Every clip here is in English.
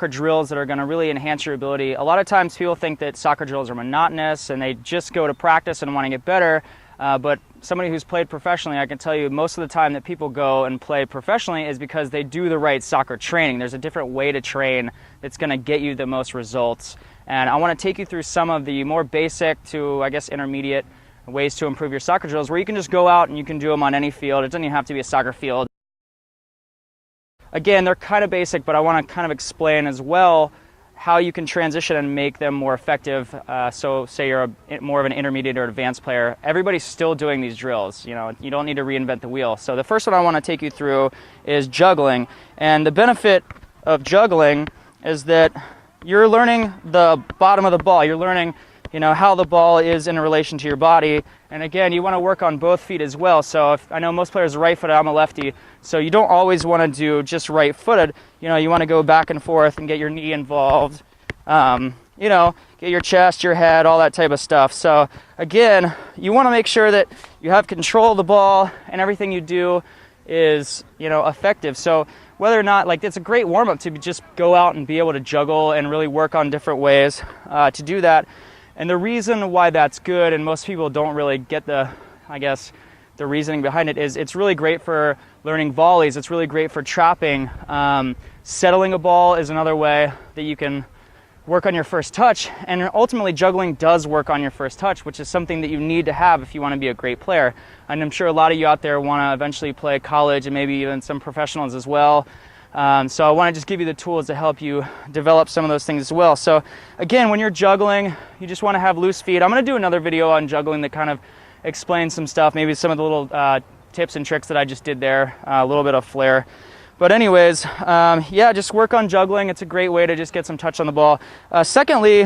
drills that are going to really enhance your ability. A lot of times people think that soccer drills are monotonous and they just go to practice and want to get better, but somebody who's played professionally, I can tell you most of the time that people go and play professionally is because they do the right soccer training. There's a different way to train that's going to get you the most results, and I want to take you through some of the more basic to, I guess, intermediate ways to improve your soccer drills where you can just go out and you can do them on any field. It doesn't even have to be a soccer field. Again, they're kind of basic, but I want to kind of explain as well how you can transition and make them more effective. So say you're more of an intermediate or advanced player, everybody's still doing these drills. You know, you don't need to reinvent the wheel. So the first one I want to take you through is juggling. And the benefit of juggling is that you're learning the bottom of the ball. You're learning, you know, how the ball is in relation to your body. And again, you want to work on both feet as well. So if, I know most players are right-footed, I'm a lefty, so you don't always want to do just right-footed. You know, you want to go back and forth and get your knee involved, you know, get your chest, your head, all that type of stuff. So again, you want to make sure that you have control of the ball and everything you do is, you know, effective. So whether or not, like, it's a great warm-up to just go out and be able to juggle and really work on different ways to do that. And the reason why that's good, and most people don't really get the, I guess, the reasoning behind it, is it's really great for learning volleys. It's really great for trapping. Settling a ball is another way that you can work on your first touch. And ultimately, juggling does work on your first touch, which is something that you need to have if you want to be a great player. And I'm sure a lot of you out there want to eventually play college and maybe even some professionals as well. So I want to just give you the tools to help you develop some of those things as well. So again, when you're juggling, you just want to have loose feet. I'm going to do another video on juggling that kind of explains some stuff, maybe some of the little tips and tricks that I just did there, a little bit of flair. But anyways, yeah, just work on juggling. It's a great way to just get some touch on the ball. Secondly,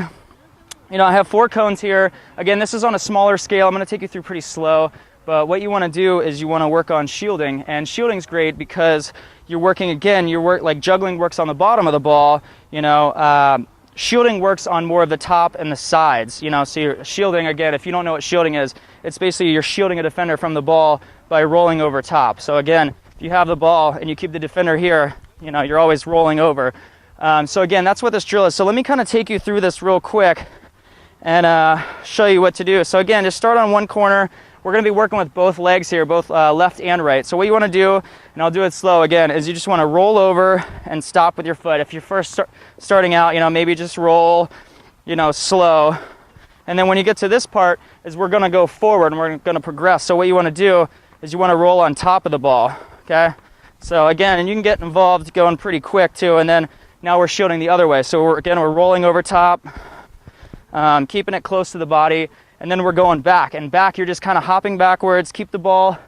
you know, I have 4 cones here. Again, this is on a smaller scale. I'm going to take you through pretty slow. But what you want to do is you want to work on shielding. And shielding's great because you're working, again, like juggling works on the bottom of the ball, you know, shielding works on more of the top and the sides, you know. So you're shielding, again, if you don't know what shielding is, it's basically you're shielding a defender from the ball by rolling over top. So again, if you have the ball and you keep the defender here, you know, you're always rolling over. So again, that's what this drill is. So let me kind of take you through this real quick and show you what to do. So again, just start on one corner. We're going to be working with both legs here, both left and right. So what you want to do, and I'll do it slow again, is you just want to roll over and stop with your foot. If you're first starting out, you know, maybe just roll, you know, slow. And then when you get to this part, is we're going to go forward and we're going to progress. So what you want to do is you want to roll on top of the ball, okay? So again, and you can get involved going pretty quick too. And then now we're shielding the other way. So we're rolling over top, keeping it close to the body. And then we're going back, and back you're just kind of hopping backwards, keep the ball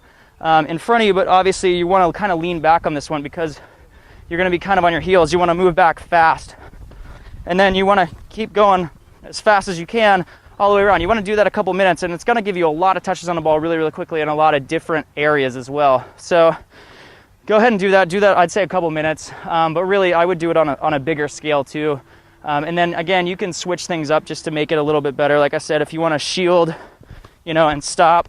in front of you, but obviously you want to kind of lean back on this one because you're going to be kind of on your heels. You want to move back fast. And then you want to keep going as fast as you can all the way around. You want to do that a couple minutes, and it's going to give you a lot of touches on the ball really, really quickly in a lot of different areas as well. So go ahead and do that. Do that, I'd say, a couple minutes, but really I would do it on a bigger scale too. And then again, you can switch things up just to make it a little bit better. Like I said, if you want to shield, you know, and stop,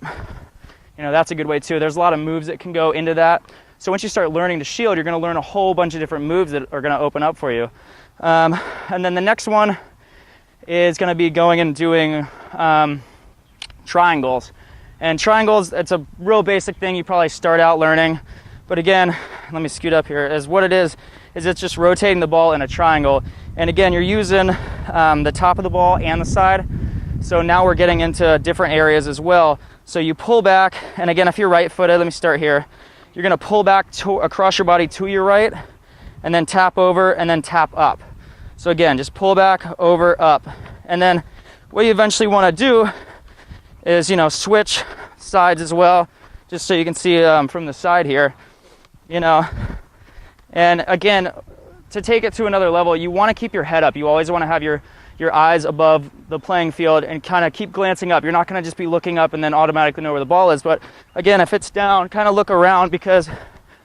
you know, that's a good way too. There's a lot of moves that can go into that. So once you start learning to shield, you're going to learn a whole bunch of different moves that are going to open up for you. And then the next one is going to be going and doing triangles. And triangles, it's a real basic thing you probably start out learning. But again, let me scoot up here, is what it is it's just rotating the ball in a triangle. And again, you're using the top of the ball and the side. So now we're getting into different areas as well. So you pull back, and again, if you're right-footed, let me start here. You're gonna pull back across your body to your right, and then tap over, and then tap up. So again, just pull back, over, up. And then what you eventually wanna do is, you know, switch sides as well, just so you can see from the side here, you know. And again, to take it to another level, you want to keep your head up. You always want to have your eyes above the playing field and kind of keep glancing up. You're not going to just be looking up and then automatically know where the ball is. But again, if it's down, kind of look around, because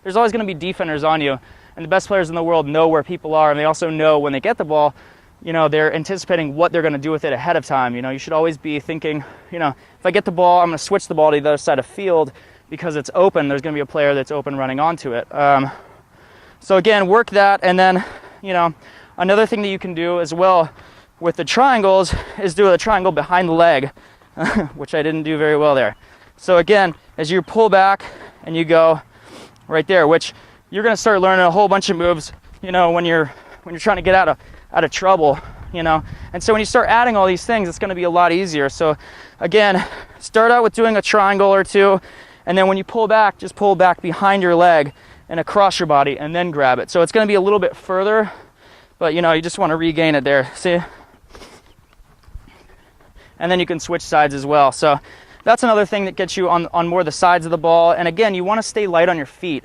there's always going to be defenders on you. And the best players in the world know where people are, and they also know when they get the ball, you know, they're anticipating what they're going to do with it ahead of time. You know, you should always be thinking, you know, if I get the ball, I'm going to switch the ball to the other side of field because it's open. There's going to be a player that's open running onto it. So again, work that, and then, you know, another thing that you can do as well with the triangles is do a triangle behind the leg, which I didn't do very well there. So again, as you pull back and you go right there, which you're going to start learning a whole bunch of moves, you know, when you're trying to get out of trouble, you know. And so when you start adding all these things, it's going to be a lot easier. So again, start out with doing a triangle or two, and then when you pull back, just pull back behind your leg and across your body and then grab it. So it's going to be a little bit further, but you know, you just want to regain it there. See? And then you can switch sides as well. So that's another thing that gets you on more the sides of the ball. And again, you want to stay light on your feet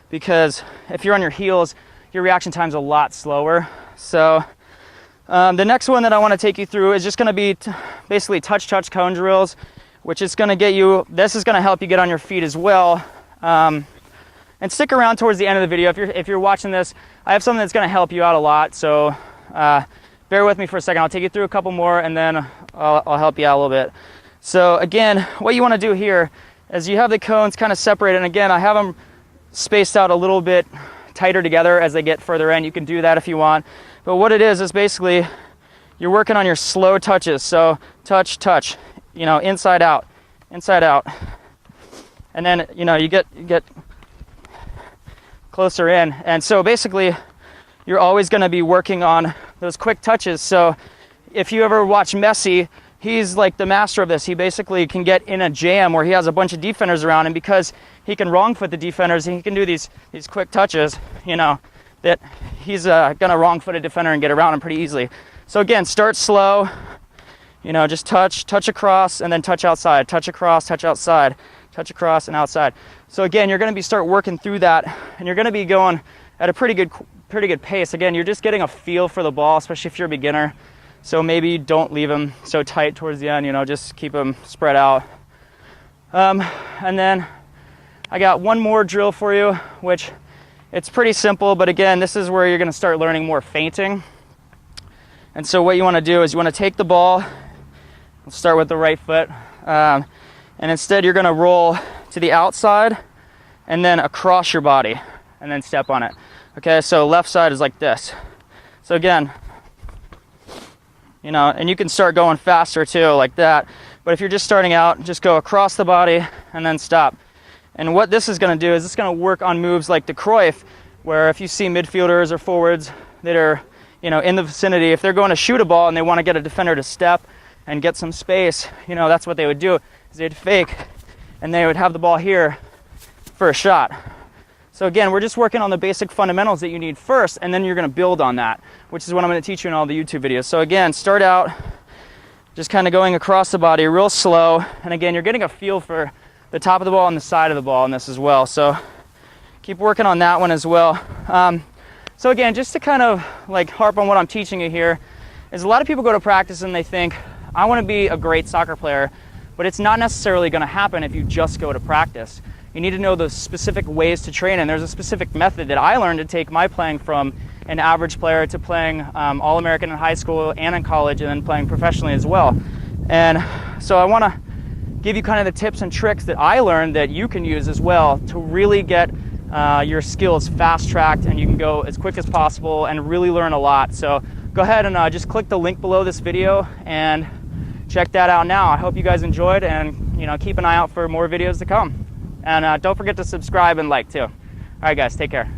because if you're on your heels, your reaction time's a lot slower. So the next one that I want to take you through is just going to be basically touch cone drills, which is going to get you, this is going to help you get on your feet as well. And stick around towards the end of the video. If you're watching this, I have something that's going to help you out a lot. So bear with me for a second. I'll take you through a couple more and then I'll help you out a little bit. So again, what you want to do here is you have the cones kind of separated. And again, I have them spaced out a little bit tighter together as they get further in. You can do that if you want. But what it is basically you're working on your slow touches. So touch, touch, you know, inside out. And then, you know, you get closer in. And so basically you're always going to be working on those quick touches. So if you ever watch Messi, he's like the master of this. He basically can get in a jam where he has a bunch of defenders around him, because he can wrong foot the defenders and he can do these quick touches, you know, that he's gonna wrong foot a defender and get around him pretty easily. So again, start slow, you know, just touch across and then touch outside, touch across, touch outside, touch across and outside. So again, you're gonna start working through that, and you're gonna be going at a pretty good pace. Again, you're just getting a feel for the ball, especially if you're a beginner. So maybe don't leave them so tight towards the end, you know, just keep them spread out. And then I got one more drill for you, which it's pretty simple, but again, this is where you're gonna start learning more feinting. And so what you wanna do is you wanna take the ball, let's start with the right foot, and instead you're gonna roll to the outside and then across your body and then step on it. Okay, so left side is like this. So again, you know, and you can start going faster too, like that. But if you're just starting out, just go across the body and then stop. And what this is going to do is it's going to work on moves like the Cruyff, where if you see midfielders or forwards that are, you know, in the vicinity, if they're going to shoot a ball and they want to get a defender to step and get some space, you know, that's what they would do, is they'd fake and they would have the ball here for a shot. So again, we're just working on the basic fundamentals that you need first, and then you're going to build on that, which is what I'm going to teach you in all the YouTube videos. So again, start out just kind of going across the body real slow, and again, you're getting a feel for the top of the ball and the side of the ball in this as well. So keep working on that one as well. So again, just to kind of like harp on what I'm teaching you here, is a lot of people go to practice and they think, I want to be a great soccer player, but it's not necessarily going to happen if you just go to practice. You need to know the specific ways to train, and there's a specific method that I learned to take my playing from an average player to playing All-American in high school and in college, and then playing professionally as well. And so I want to give you kind of the tips and tricks that I learned that you can use as well to really get your skills fast-tracked, and you can go as quick as possible and really learn a lot. So go ahead and just click the link below this video and check that out now. I hope you guys enjoyed, and you know, keep an eye out for more videos to come. And don't forget to subscribe and like too. All right, guys, take care.